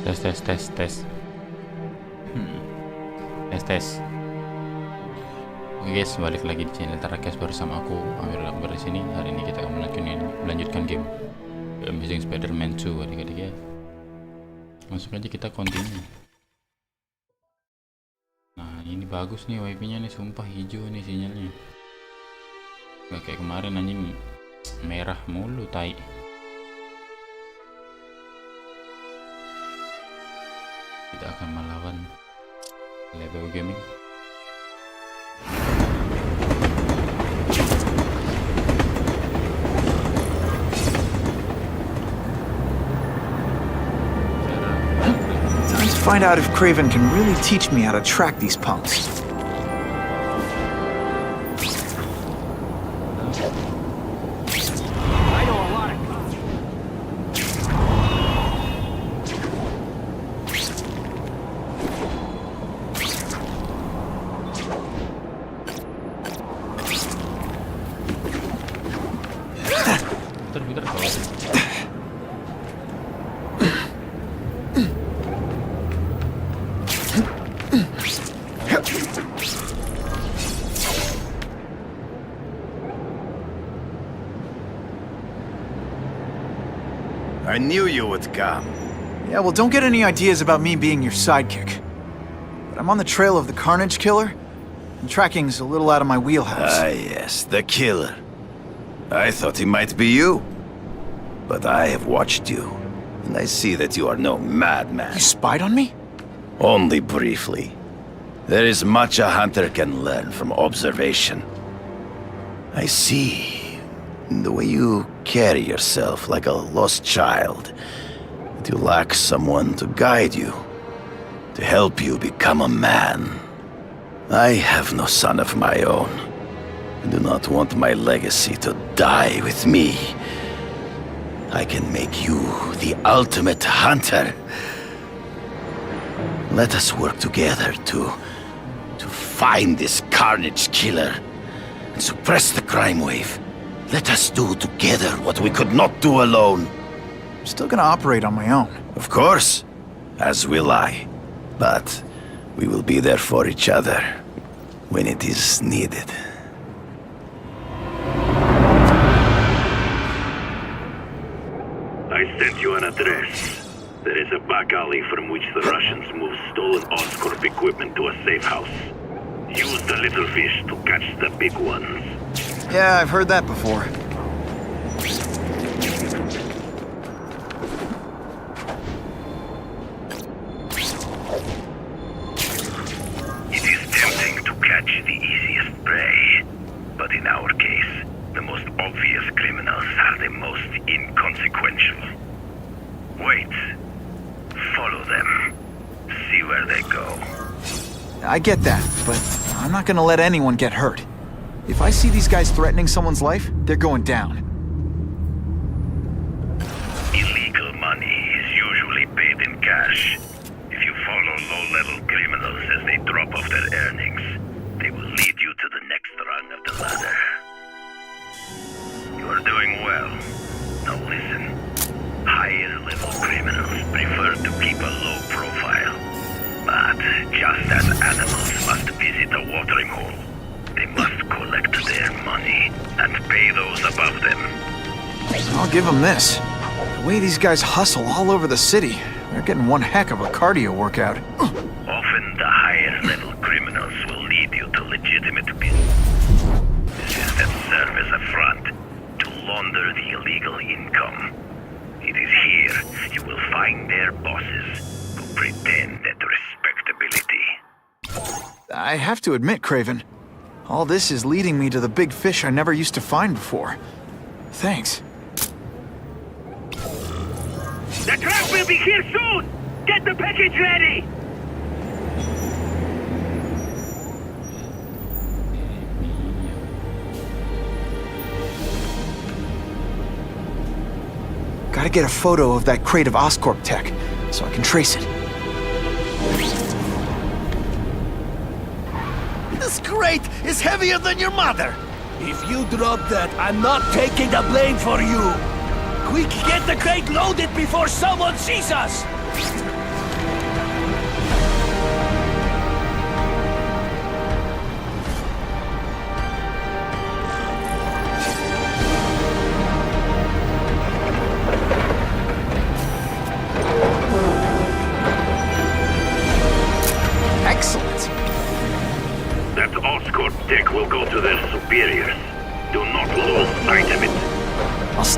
Tes. Tes. Oke guys, balik lagi di channel Taraqes bersama aku Amir Akbar di sini. Hari ini kita akan melanjutkan game Amazing Spiderman 2 adik-adik ya. Langsung aja kita continue. Nah, ini bagus nih wifi-nya nih, sumpah hijau nih sinyalnya. Gak kayak kemarin anjing merah mulu tai. Kita akan melawan Level Gaming. Time to find out if Keren can really teach me how to track these punks. I knew you would come. Yeah, well, don't get any ideas about me being your sidekick. But I'm on the trail of the Carnage Killer, and tracking's a little out of my wheelhouse. Ah, yes, the killer. I thought he might be you. But I have watched you, and I see that you are no madman. You spied on me? Only briefly. There is much a hunter can learn from observation. I see the way you carry yourself like a lost child, that you lack someone to guide you, to help you become a man. I have no son of my own. I do not want my legacy to die with me. I can make you the ultimate hunter. Let us work together to find this Carnage Killer and suppress the crime wave. Let us do together what we could not do alone. I'm still gonna operate on my own. Of course, as will I. But we will be there for each other when it is needed. I sent you an address. There is a back alley from which the Russians move stolen Oscorp equipment to a safe house. Use the little fish to catch the big ones. Yeah, I've heard that before. It is tempting to catch the easiest prey, but in our case, the most obvious criminals are the most inconsequential. Wait. Follow them. See where they go. I get that, but I'm not gonna let anyone get hurt. If I see these guys threatening someone's life, they're going down. Illegal money is usually paid in cash. If you follow low-level criminals as they drop off their earnings, they will lead you to the next rung of the ladder. You are doing well. Now listen. Higher-level criminals prefer to keep a low profile. But just as animals must visit a watering hole, they must collect their money and pay those above them. I'll give them this. The way these guys hustle all over the city, they're getting one heck of a cardio workout. Often the higher-level criminals will lead you to legitimate businesses that serve as a front to launder the illegal income. It is here you will find their bosses who pretend at respectability. I have to admit, Keren, all this is leading me to the big fish I never used to find before. Thanks. The truck will be here soon! Get the package ready! Gotta get a photo of that crate of Oscorp tech, so I can trace it. This crate is heavier than your mother! If you drop that, I'm not taking the blame for you! Quick, get the crate loaded before someone sees us!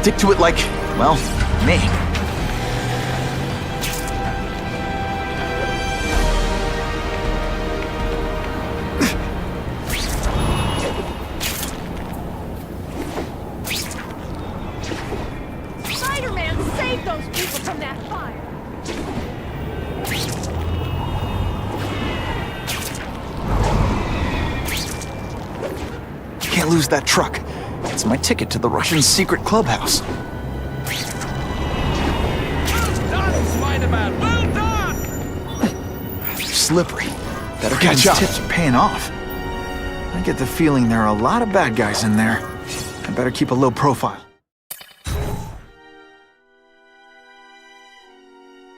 stick to it like, well, me. Spider-Man, save those people from that fire! Can't lose that truck. It's my ticket to the Russian secret clubhouse. Done, Spider-Man! Well done! Slippery. Better catch up. Tips are paying off. I get the feeling there are a lot of bad guys in there. I better keep a low profile.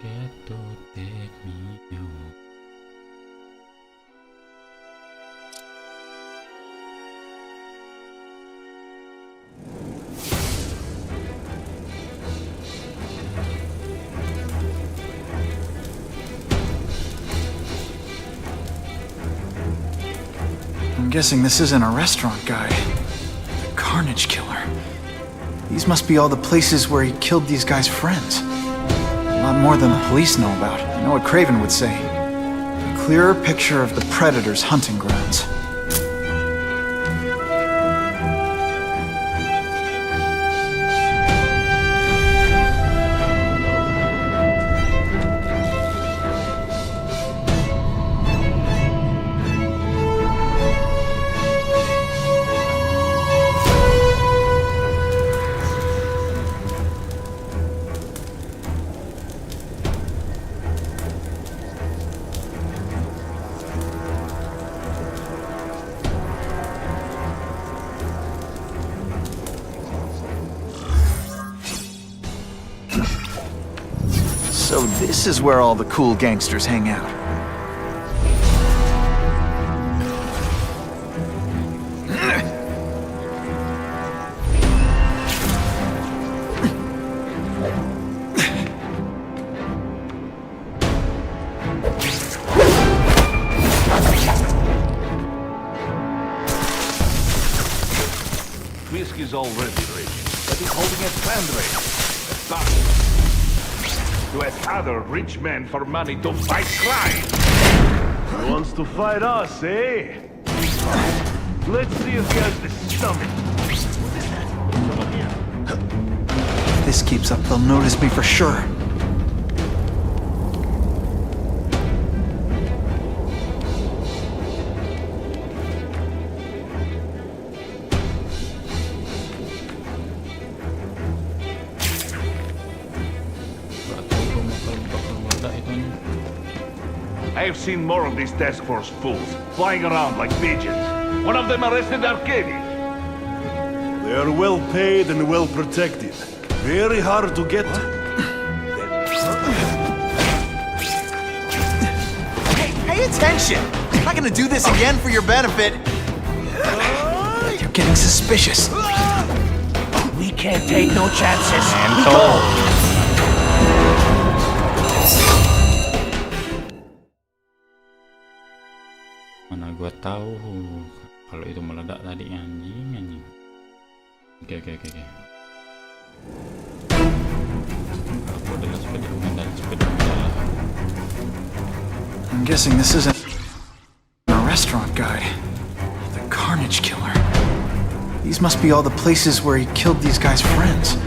Get to take me home. I'm guessing this isn't a restaurant guide. The Carnage Killer. These must be all the places where he killed these guys' friends. A lot more than the police know about. I know what Craven would say. A clearer picture of the Predator's hunting grounds. So this is where all the cool gangsters hang out. Whiskey's already ready, but he's holding a fundraiser. Stop. To ask other rich men for money to fight crime. He wants to fight us, eh? Let's see if he has the stomach. If this keeps up, they'll notice me for sure. I've seen more of these task force fools flying around like pigeons. One of them arrested Arcady. They are well paid and well protected. Very hard to get. Hey, pay attention! I'm not gonna do this again for your benefit. You're getting suspicious. We can't take no chances. And so, mana gua tahu kalau itu meledak tadi, anjing. Oke. Aku adalah Spiderman dan Spiderman adalah. I'm guessing this isn't a restaurant guide. The Carnage Killer. These must be all the places where he killed these guys' friends.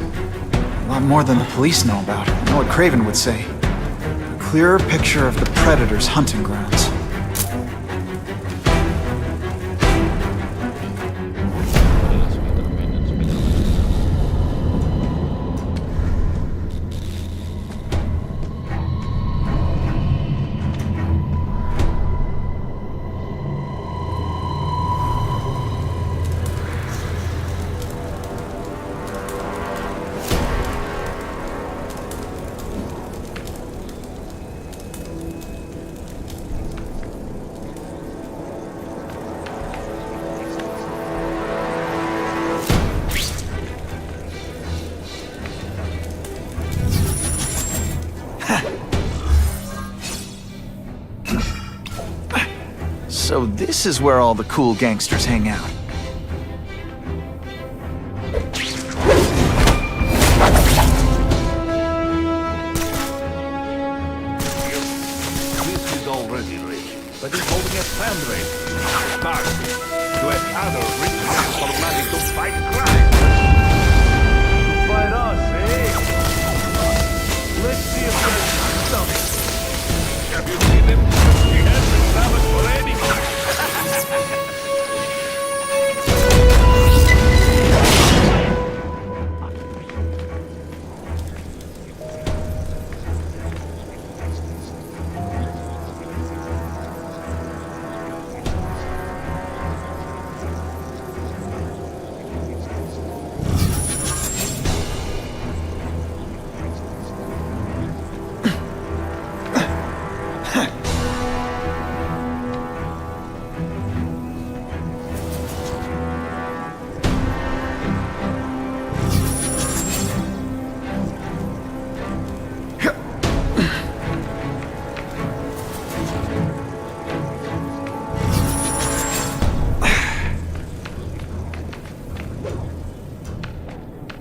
A lot more than the police know about. I know what Craven would say. A clearer picture of the Predator's hunting grounds. Adalah Spiderman dan Spiderman. So this is where all the cool gangsters hang out. land raid. Back to another rich man for money to fight crime. To fight us, eh? Let's see if there's something. Have you seen him? He hasn't traveled for anything.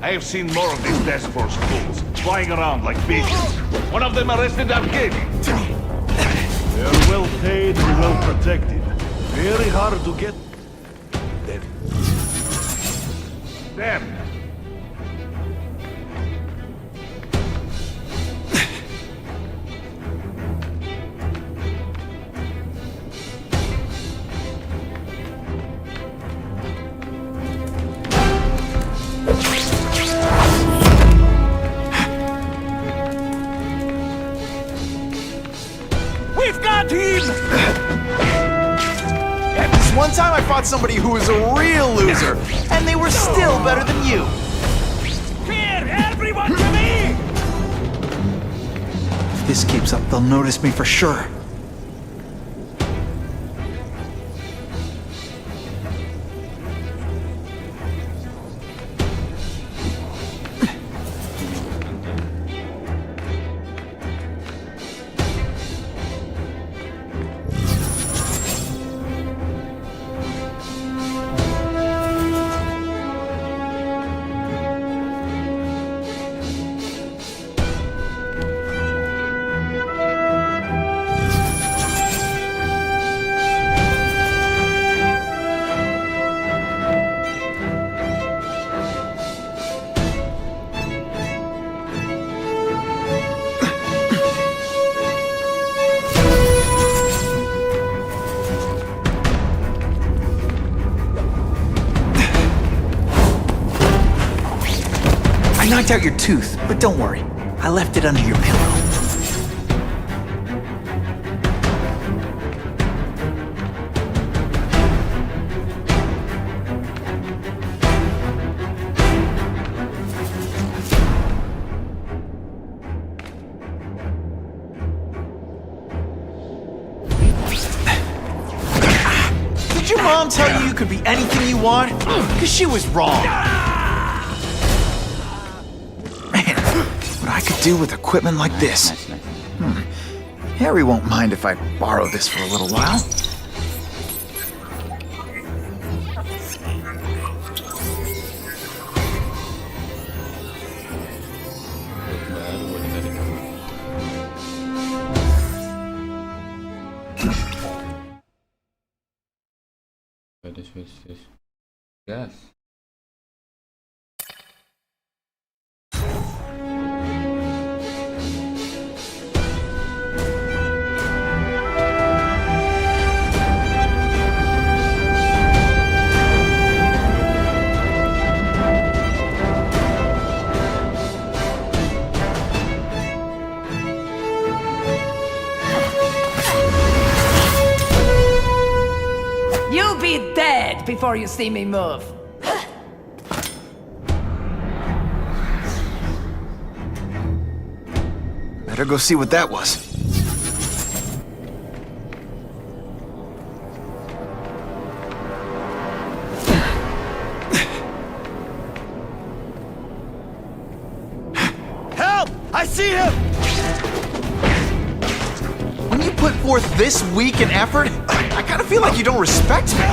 I have seen more of these task force fools flying around like pigeons. One of them arrested our kid. They're well paid and well protected. Very hard to get them. Damn. We've got him! And this one time I fought somebody who was a real loser, and they were still better than you. Clear! Everyone to me! If this keeps up, they'll notice me for sure. I knocked out your tooth, but don't worry. I left it under your pillow. Did your mom tell you could be anything you want? Because she was wrong. What I could do with equipment like this. Nice. Harry won't mind if I borrow this for a little while. Baru boleh dari dulu. Ada switch gas. You'll be dead before you see me move. Better go see what that was. Help! I see him! When you put forth this week an effort, I kind of feel like you don't respect me.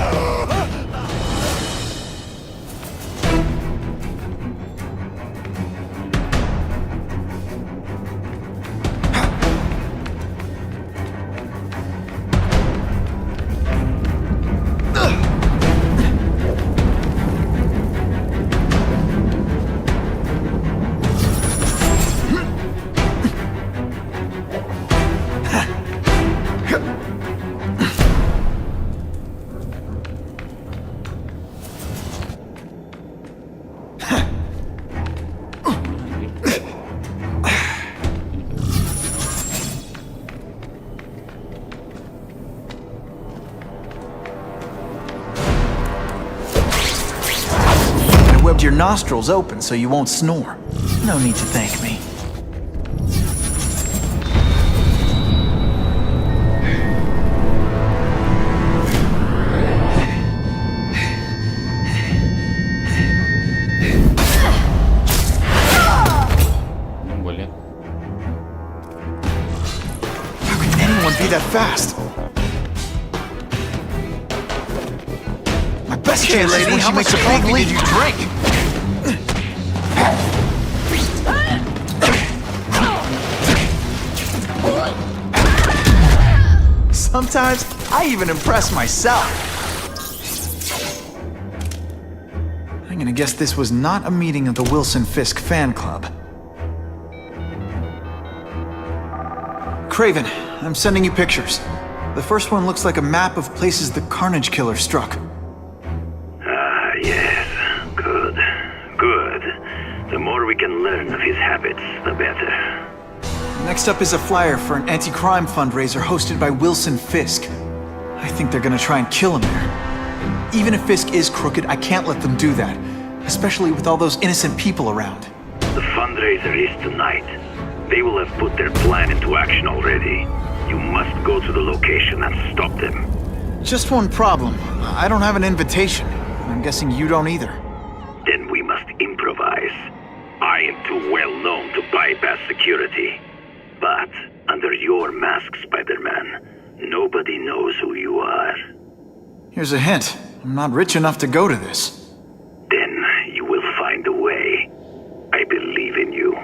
your nostrils open so you won't snore. No need to thank me. Gue lihat. How can anyone be that fast? My best chance is when she makes a big leap. Did you drink? Sometimes I even impress myself. I'm gonna guess this was not a meeting of the Wilson Fisk fan club. Craven, I'm sending you pictures. The first one looks like a map of places the Carnage Killer struck. Ah, yes. Good. Good. The more we can learn of his habits, the better. Next up is a flyer for an anti-crime fundraiser hosted by Wilson Fisk. I think they're gonna try and kill him there. Even if Fisk is crooked, I can't let them do that. Especially with all those innocent people around. The fundraiser is tonight. They will have put their plan into action already. You must go to the location and stop them. Just one problem. I don't have an invitation. I'm guessing you don't either. Then we must improvise. I am too well known to bypass security. But under your mask, Spider-Man, nobody knows who you are. Here's a hint. I'm not rich enough to go to this. Then you will find a way. I believe in you.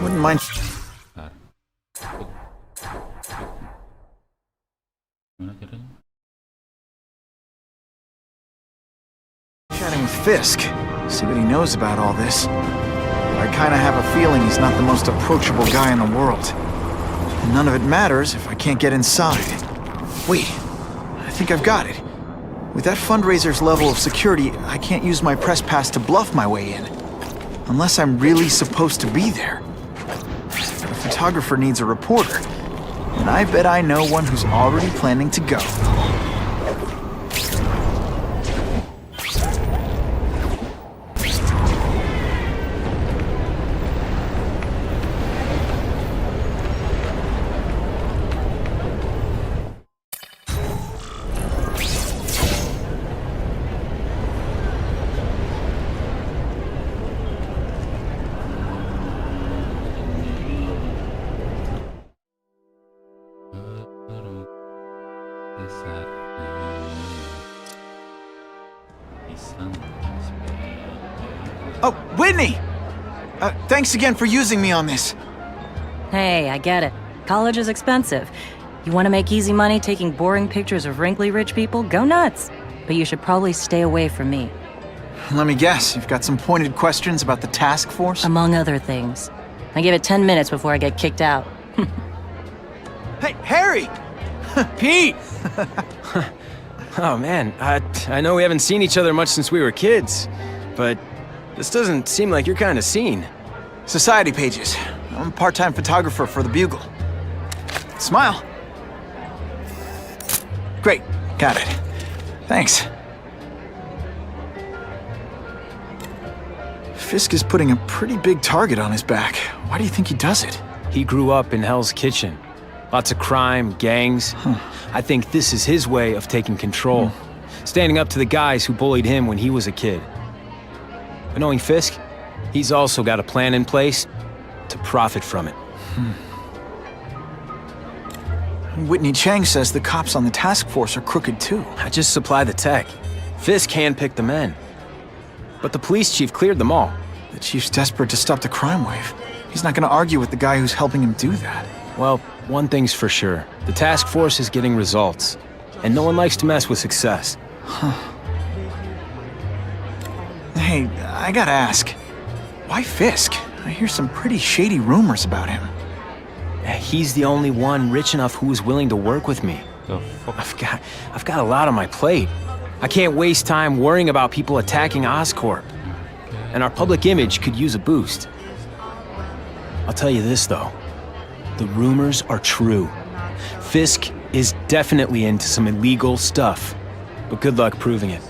Wouldn't mind Bentar. Gimana caranya? chatting with Fisk. See what he knows about all this. But I kinda have a feeling he's not the most approachable guy in the world. And none of it matters if I can't get inside. Wait, I think I've got it. With that fundraiser's level of security, I can't use my press pass to bluff my way in. Unless I'm really supposed to be there. The photographer needs a reporter, and I bet I know one who's already planning to go. Oh, Whitney! Thanks again for using me on this. Hey, I get it. College is expensive. You want to make easy money taking boring pictures of wrinkly rich people? Go nuts! But you should probably stay away from me. Let me guess, you've got some pointed questions about the task force? Among other things. I give it 10 minutes before I get kicked out. Hey, Harry! Pete! Oh man, I know we haven't seen each other much since we were kids, but this doesn't seem like your kind of scene. Society pages. I'm a part-time photographer for the Bugle. Smile. Great, got it. Thanks. Fisk is putting a pretty big target on his back. Why do you think he does it? He grew up in Hell's Kitchen. Lots of crime, gangs. I think this is his way of taking control. Standing up to the guys who bullied him when he was a kid. But knowing Fisk, he's also got a plan in place to profit from it. Whitney Chang says the cops on the task force are crooked too. I just supply the tech. Fisk handpicked the men. But the police chief cleared them all. The chief's desperate to stop the crime wave. He's not gonna argue with the guy who's helping him do that. Well, one thing's for sure. The task force is getting results. And no one likes to mess with success. Hey, I gotta ask. Why Fisk? I hear some pretty shady rumors about him. He's the only one rich enough who is willing to work with me. The fuck? I've got a lot on my plate. I can't waste time worrying about people attacking Oscorp. And our public image could use a boost. I'll tell you this, though. The rumors are true. Fisk is definitely into some illegal stuff. But good luck proving it.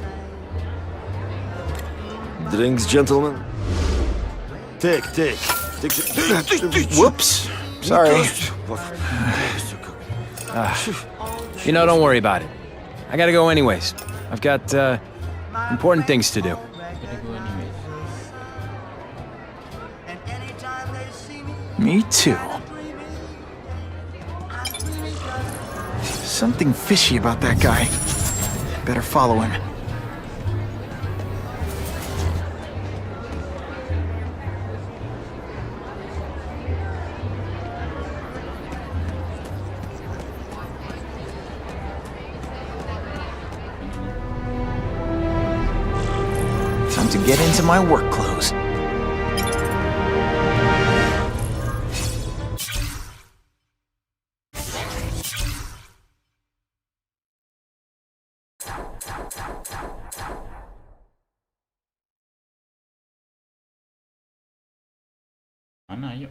Drinks, gentlemen? Take. Whoops. Sorry. You know, don't worry about it. I gotta go anyways. I've got, important things to do. Me too. Something fishy about that guy. Better follow him. Time to get into my work clothes. Mana ayo?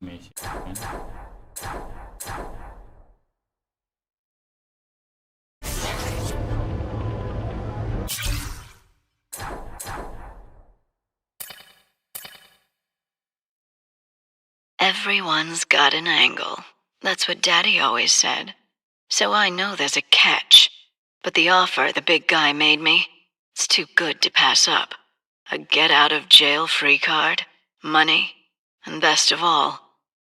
Messi kan? Everyone's got an angle. That's what Daddy always said. So I know there's a catch. But the offer the big guy made me, it's too good to pass up. A get-out-of-jail-free card, money, and best of all,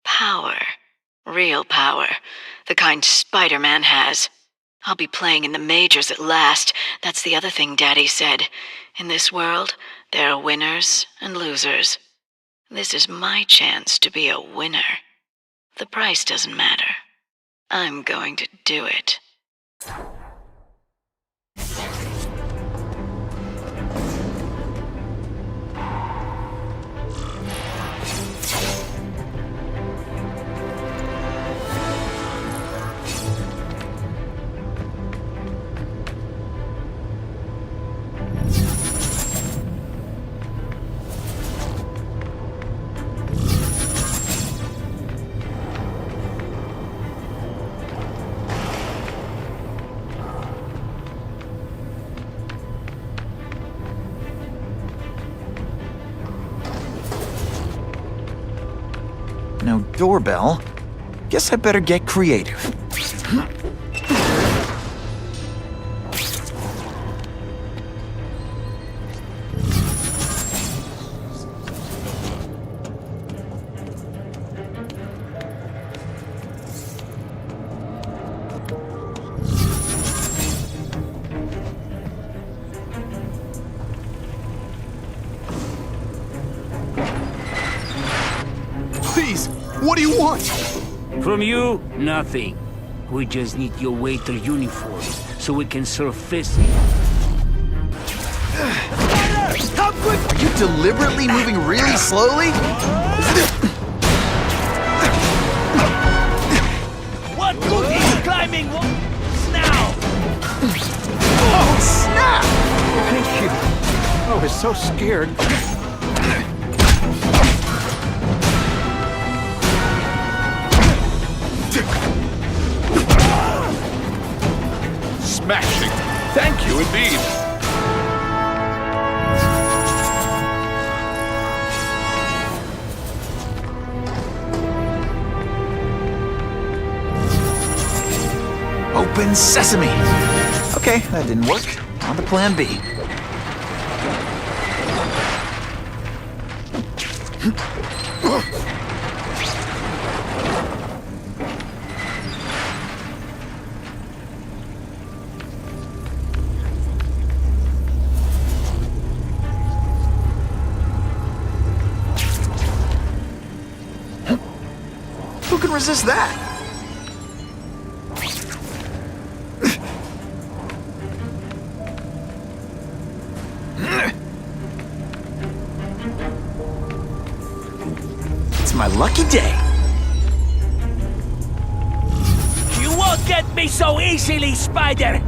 power. Real power. The kind Spiderman has. I'll be playing in the majors at last. That's the other thing Daddy said. In this world, there are winners and losers. This is my chance to be a winner. The price doesn't matter. I'm going to do it. No doorbell. Guess I better get creative. Please, what do you want? From you, nothing. We just need your waiter uniforms so we can serve Fisk. How quick? Are you deliberately moving really slowly? What good is climbing now? Oh, snap! Thank you. I was so scared. Smashing. Thank you indeed. Open sesame. Okay, that didn't work. On to plan B. Who can resist that? It's my lucky day. You won't get me so easily, Spider!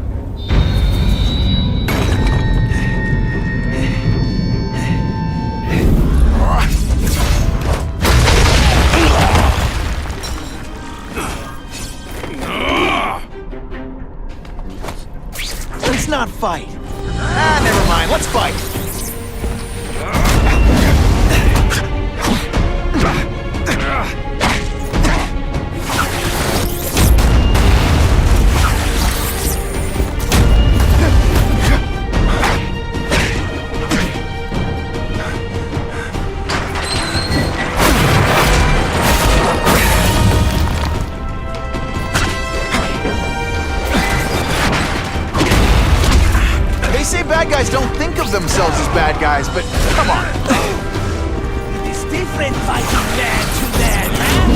Let's not fight. Ah, never mind. Let's fight. They say bad guys don't think of themselves as bad guys, but come on. It's different fighting man to man, man!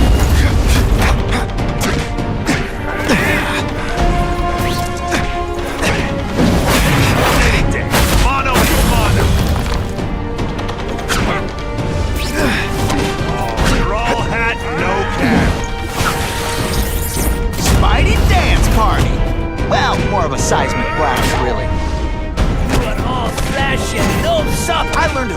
Mano a mano. Oh, you're all hat, no cap. Spidey dance party. Well, more of a seismic blast, really. You are all flash and no sup! I learned a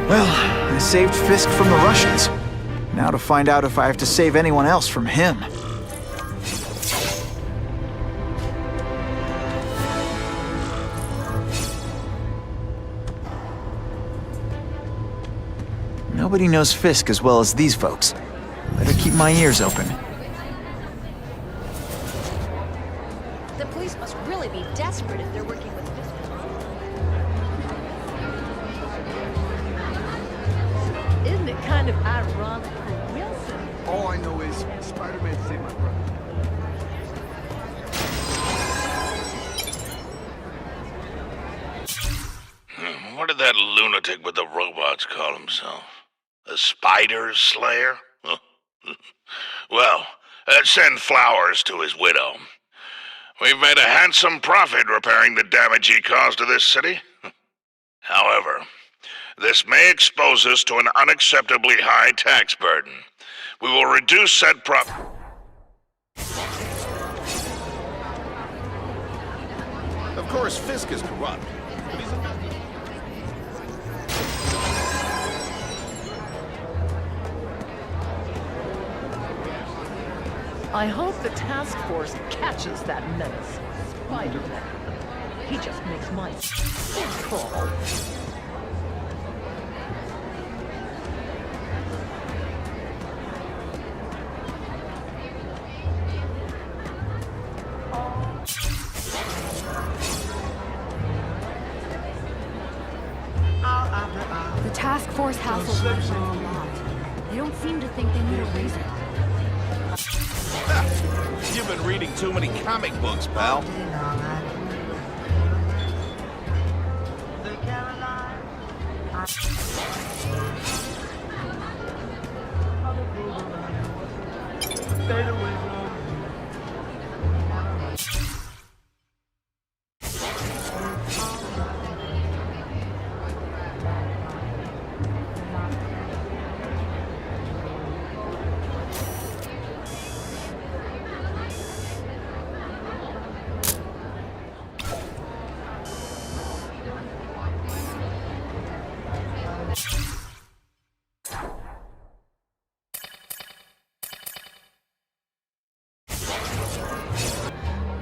Well, I saved Fisk from the Russians. Now to find out if I have to save anyone else from him. Nobody knows Fisk as well as these folks. Better keep my ears open. The police must really be desperate if they're working with Fisk. Isn't it kind of ironic for Wilson? All I know is Spider-Man saved my brother. What did that lunatic with the robots call himself? A spider slayer? Well, send flowers to his widow. We've made a handsome profit repairing the damage he caused to this city. However, this may expose us to an unacceptably high tax burden. We will reduce said profit. Of course, Fisk is corrupt. But he's a... I hope the task force catches that menace, Spiderman. He just makes my skin crawl. The task force hassles Russians a lot. They don't seem to think they need a reason. You've been reading too many comic books, pal.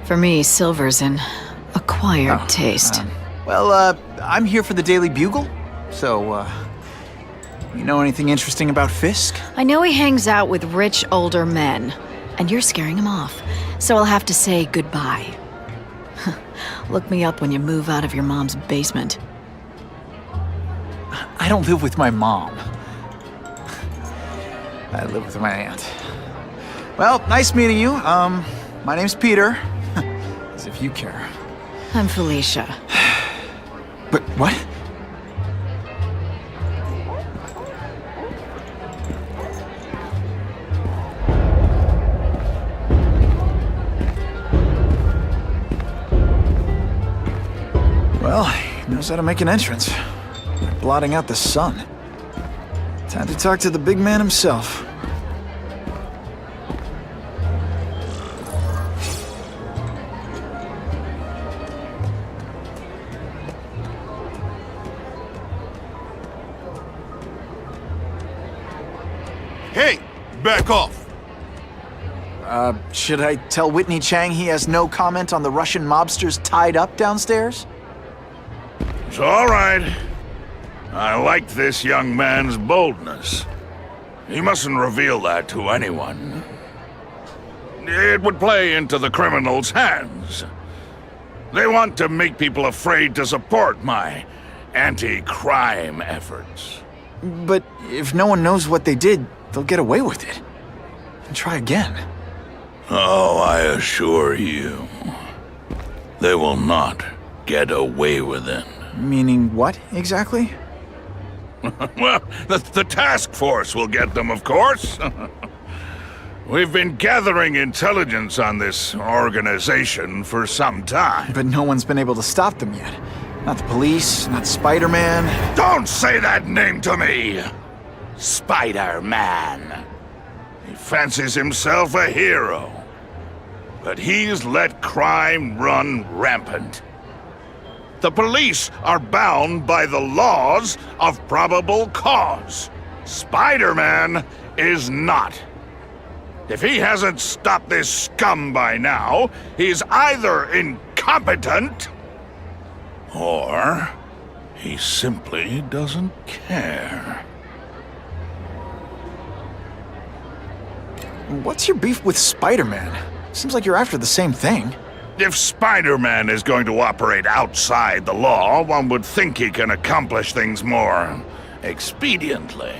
For me, silver's an acquired taste. I'm here for the Daily Bugle. So, you know anything interesting about Fisk? I know he hangs out with rich older men, and you're scaring him off. So I'll have to say goodbye. Look me up when you move out of your mom's basement. I don't live with my mom. I live with my aunt. Well, nice meeting you. My name's Peter. As if you care. I'm Felicia. But what? Well, he knows how to make an entrance. Blotting out the sun. Time to talk to the big man himself. Hey, back off. Should I tell Whitney Chang he has no comment on the Russian mobsters tied up downstairs? It's all right. I like this young man's boldness. He mustn't reveal that to anyone. It would play into the criminals' hands. They want to make people afraid to support my anti-crime efforts. But if no one knows what they did, they'll get away with it. And try again. Oh, I assure you, they will not get away with it. Meaning what, exactly? Well, the task force will get them, of course. We've been gathering intelligence on this organization for some time. But no one's been able to stop them yet. Not the police, not Spiderman. Don't say that name to me! Spider-Man. He fancies himself a hero. But he's let crime run rampant. The police are bound by the laws of probable cause. Spider-Man is not. If he hasn't stopped this scum by now, he's either incompetent or he simply doesn't care. What's your beef with Spider-Man? Seems like you're after the same thing. If Spider-Man is going to operate outside the law, one would think he can accomplish things more expediently.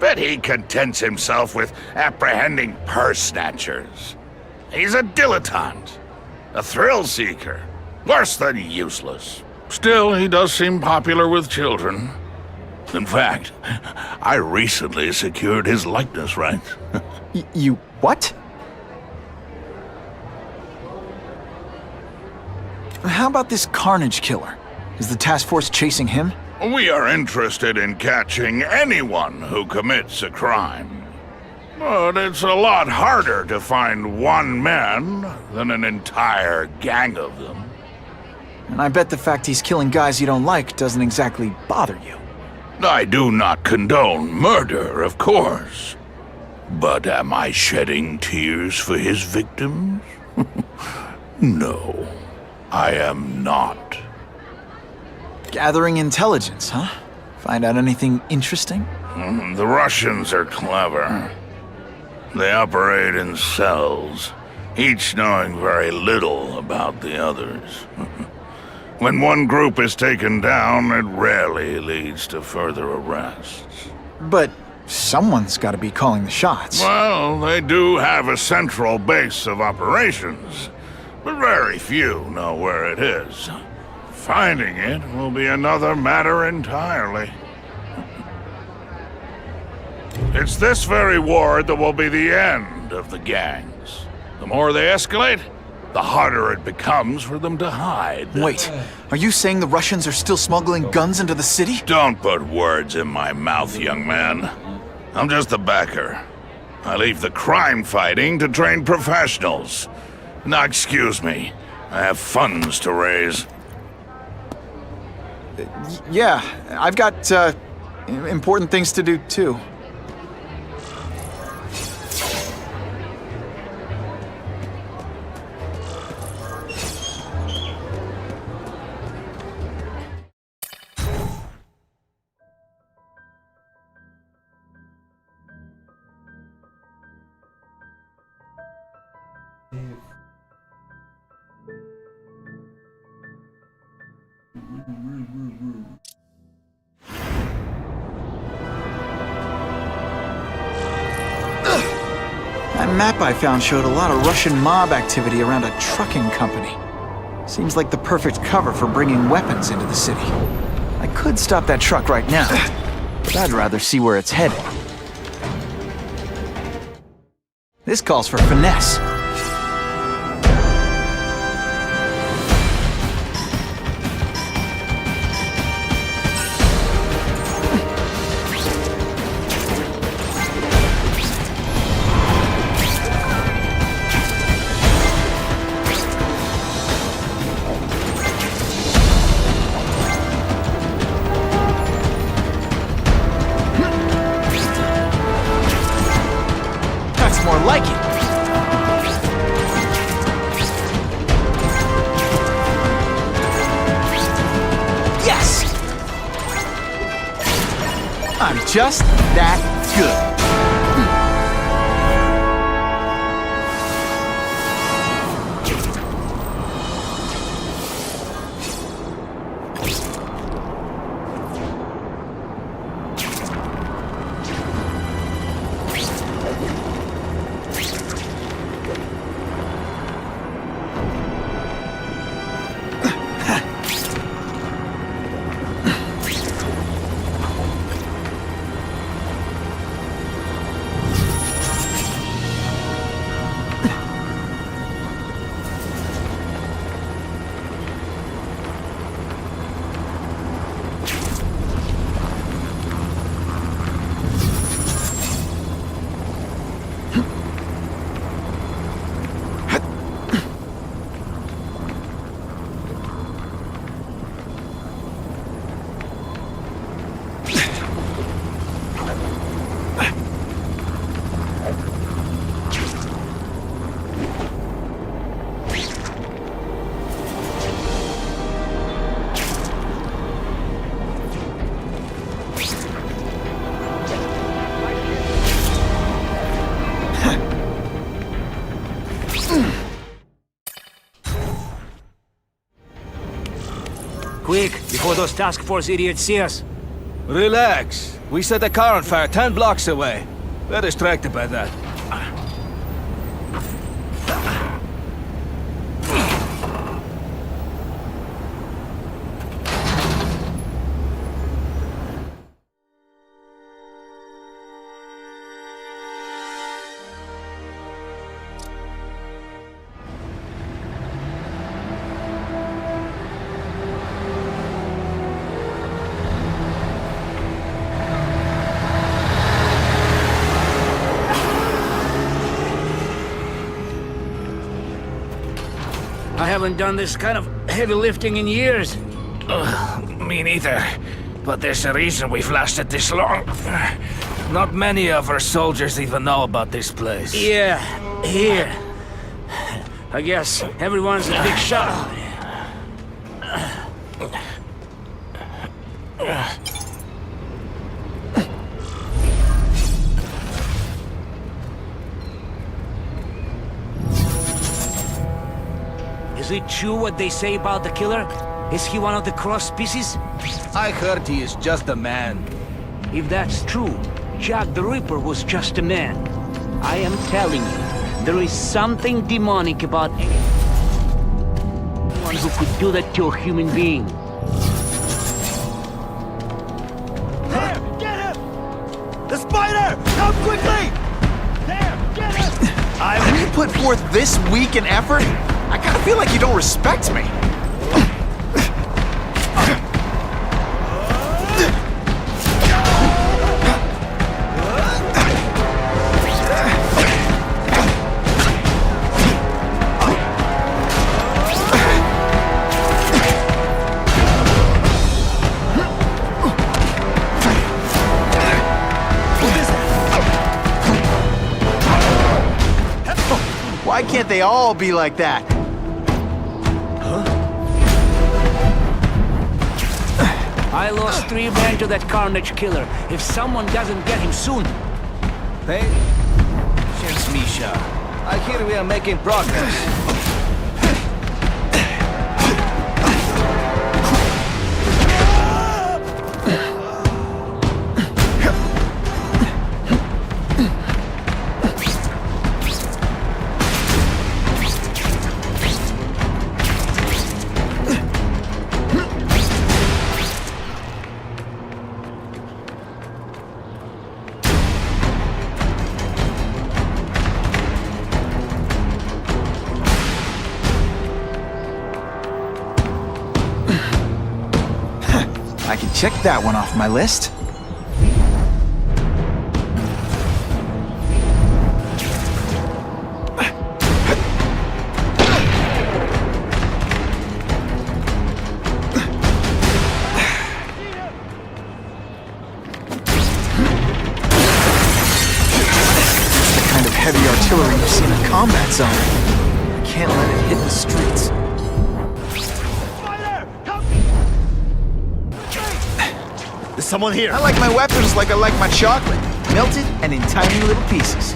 But he contents himself with apprehending purse snatchers. He's a dilettante, a thrill seeker, worse than useless. Still, he does seem popular with children. In fact, I recently secured his likeness rights. You what? How about this Carnage killer? Is the task force chasing him? We are interested in catching anyone who commits a crime. But it's a lot harder to find one man than an entire gang of them. And I bet the fact he's killing guys you don't like doesn't exactly bother you. I do not condone murder, of course. But am I shedding tears for his victims? No, I am not. Gathering intelligence, huh? Find out anything interesting? The Russians are clever. They operate in cells, each knowing very little about the others. When one group is taken down, it rarely leads to further arrests. But someone's got to be calling the shots. Well, they do have a central base of operations, but very few know where it is. Finding it will be another matter entirely. It's this very war that will be the end of the gangs. The more they escalate, the harder it becomes for them to hide. Wait, are you saying the Russians are still smuggling guns into the city? Don't put words in my mouth, young man. I'm just a backer. I leave the crime fighting to trained professionals. Now, excuse me. I have funds to raise. Yeah, I've got, important things to do, too. That map I found showed a lot of Russian mob activity around a trucking company. Seems like the perfect cover for bringing weapons into the city. I could stop that truck right now, but I'd rather see where it's headed. This calls for finesse. I'm just that good. Quick, before those task force idiots see us. Relax. We set a car on fire 10 blocks away. They're distracted by that. I haven't done this kind of heavy lifting in years. Me neither. But there's a reason we've lasted this long. Not many of our soldiers even know about this place. Yeah, here. I guess everyone's a big shot. Is it true what they say about the killer? Is he one of the cross species? I heard he is just a man. If that's true, Jack the Ripper was just a man. I am telling you, there is something demonic about anyone who could do that to a human being. There! Get him! The spider! Come quickly! There! Get him! When you put forth this weak an effort, I kind of feel like you don't respect me. Why can't they all be like that? I lost 3 men to that carnage killer. If someone doesn't get him soon... Patience, Misha. I hear we are making progress. I can check that one off my list. Heavy artillery you see in a combat zone. I can't let it hit the streets. There's someone here. I like my weapons like I like my chocolate, melted and in tiny little pieces.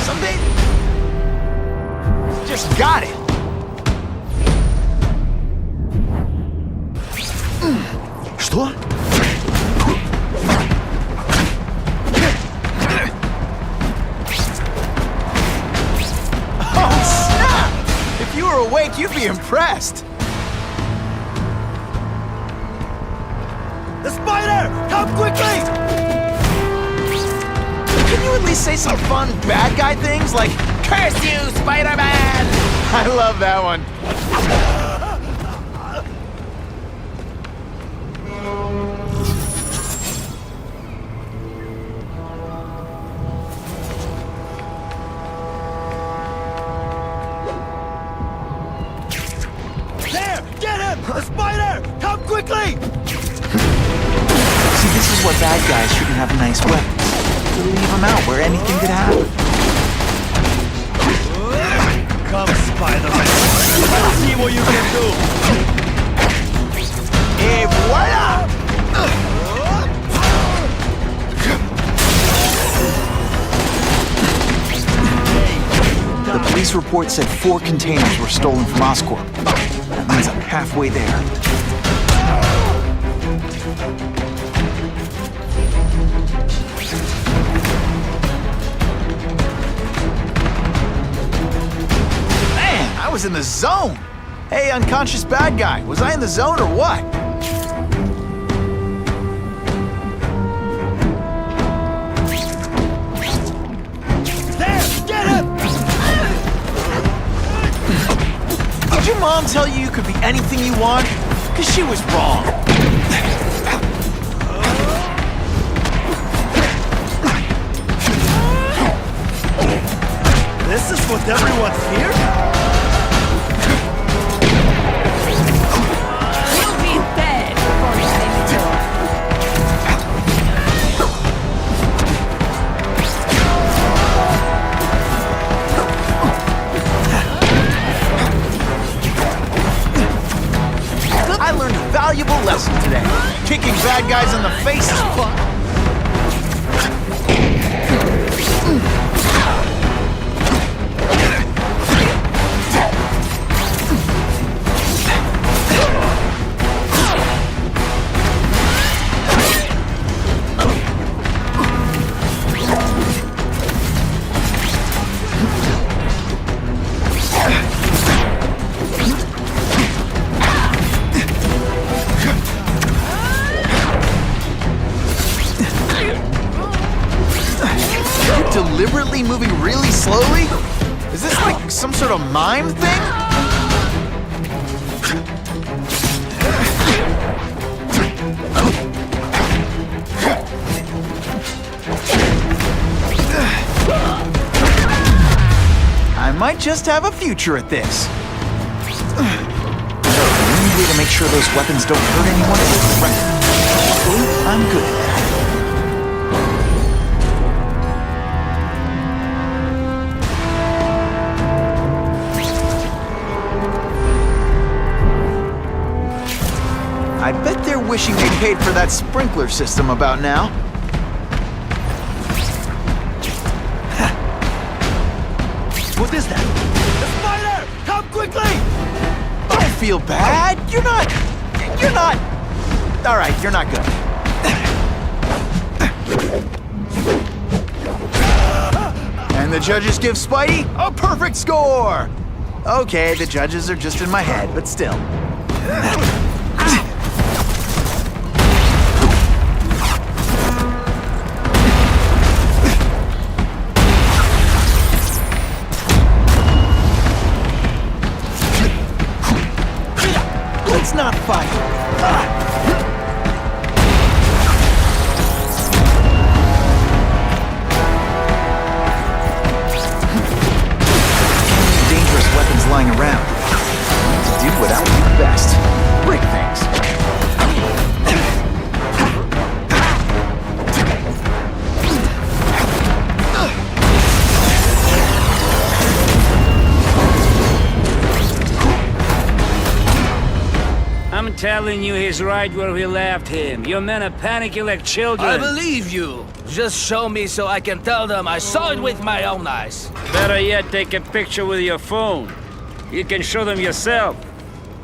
Someday... Just got it. Что? Oh, snap! If you were awake, you'd be impressed. The spider! Come quickly! Can you at least say some fun bad guy things like, "Curse you, Spider-Man"? I love that one. There! Get him! The spider! Come quickly! See, this is what bad guys shouldn't have nice weapons. To leave them out where anything could happen. Come, Spider-Man. Let's see what you can do. Et voila! The police report said 4 containers were stolen from Oscorp. That means I'm halfway there. Man, I was in the zone! Hey, unconscious bad guy, was I in the zone or what? There! Get him! Did your mom tell you you could be anything you want? Because she was wrong. This is what everyone feared? You'll be dead before you say me to. I learned a valuable lesson today. Kicking bad guys in the face is fun. Deliberately moving really slowly? Is this like some sort of mime thing? I might just have a future at this. The only way to make sure those weapons don't hurt anyone is correct. Luckily, I'm good at that. I bet they're wishing they paid for that sprinkler system about now. What is that? The spider! Come quickly! Don't feel bad. You're not. All right, you're not good. And the judges give Spidey a perfect score. Okay, the judges are just in my head, but still. Let's not fight. Dangerous weapons lying around. To do what I do best. Break things. telling you he's right where we left him. Your men are panicking like children. I believe you. Just show me so I can tell them I saw it with my own eyes. Better yet, take a picture with your phone. You can show them yourself.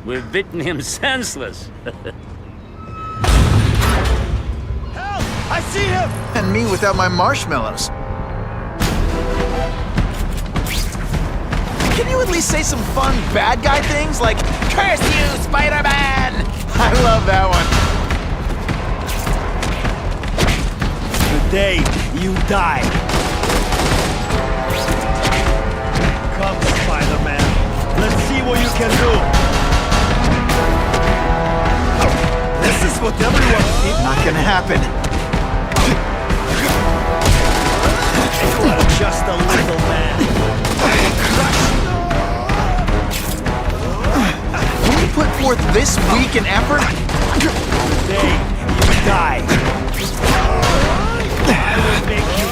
We've beaten him senseless. Help! I see him! And me without my marshmallows. Can you at least say some fun bad guy things like, "Curse you, Spiderman"? I love that one. Today, you die. Come, Spider-Man. Let's see what you can do. This is what everyone sees. Not gonna happen. You are just a little man. Can you put forth this week an effort? Today, you die. I will make you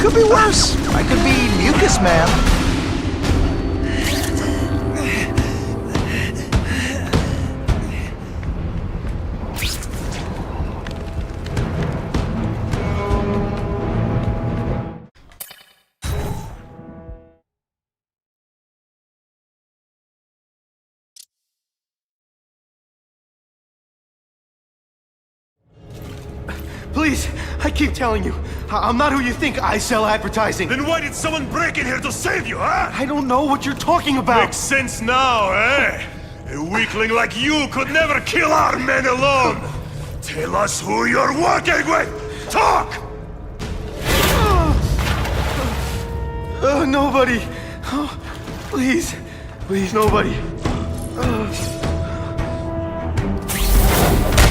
Could be worse. I could be Mucus Man. Please, I keep telling you, I'm not who you think. I sell advertising. Then why did someone break in here to save you, huh? I don't know what you're talking about. Makes sense now, eh? A weakling like you could never kill our men alone. Tell us who you're working with. Talk! Nobody. Oh, please, please, nobody.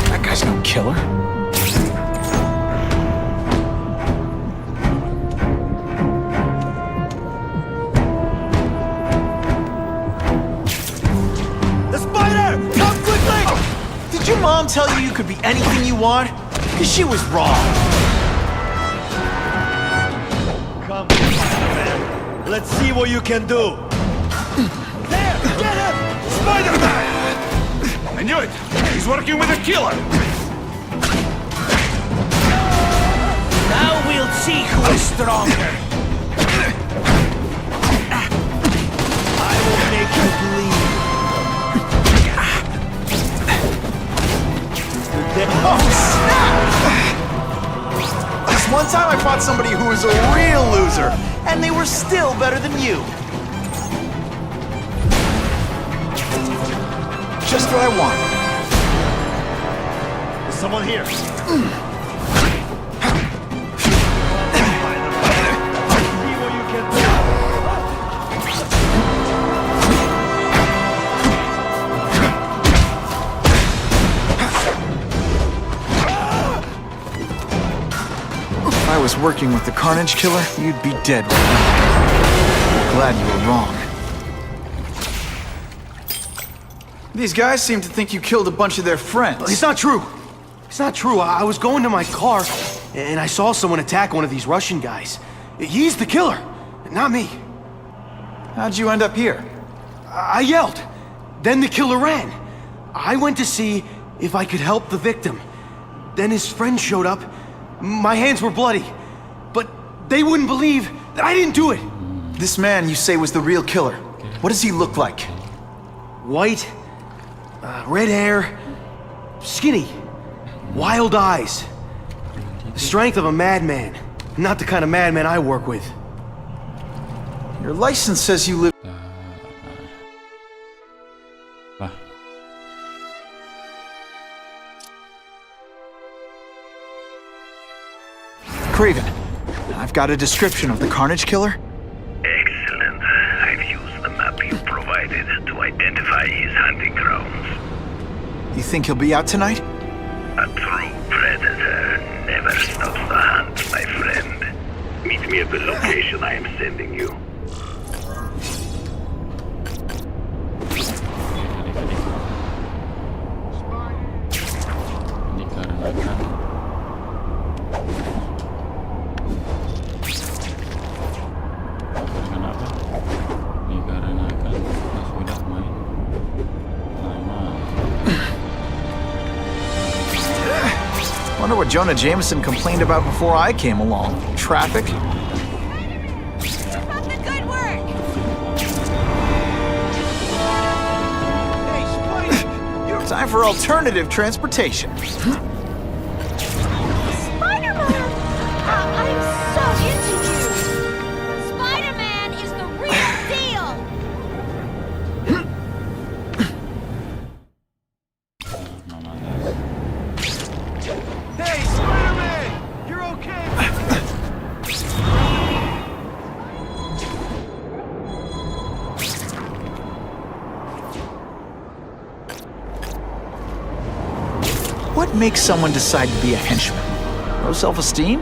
That guy's no killer. Did your mom tell you you could be anything you want? Because she was wrong. Come, Spider-Man. Let's see what you can do. There! Get him! Spider-Man! I knew it! He's working with a killer! Now we'll see who is stronger. I will make you bleed. Oh, snap! This one time I fought somebody who was a real loser, and they were still better than you. Just what I want. There's someone here. If I was working with the Carnage Killer, you'd be dead right now. I'm glad you were wrong. These guys seem to think you killed a bunch of their friends. It's not true. It's not true. I was going to my car, and I saw someone attack one of these Russian guys. He's the killer, not me. How'd you end up here? I yelled. Then the killer ran. I went to see if I could help the victim. Then his friend showed up. My hands were bloody, but they wouldn't believe that I didn't do it. This man you say was the real killer. What does he look like? White, red hair, skinny, wild eyes. The strength of a madman. Not the kind of madman I work with. Your license says you live... Craven, I've got a description of the Carnage Killer. Excellent. I've used the map you provided to identify his hunting grounds. You think he'll be out tonight? A true predator never stops the hunt, my friend. Meet me at the location I am sending you. Ini Wonder what Jonah Jameson complained about before I came along. Traffic? Time for alternative transportation. Spiderman! I'm so into you! Spider-Man is the real deal! Hey, Spider-Man! You're okay! What makes someone decide to be a henchman? Low self-esteem?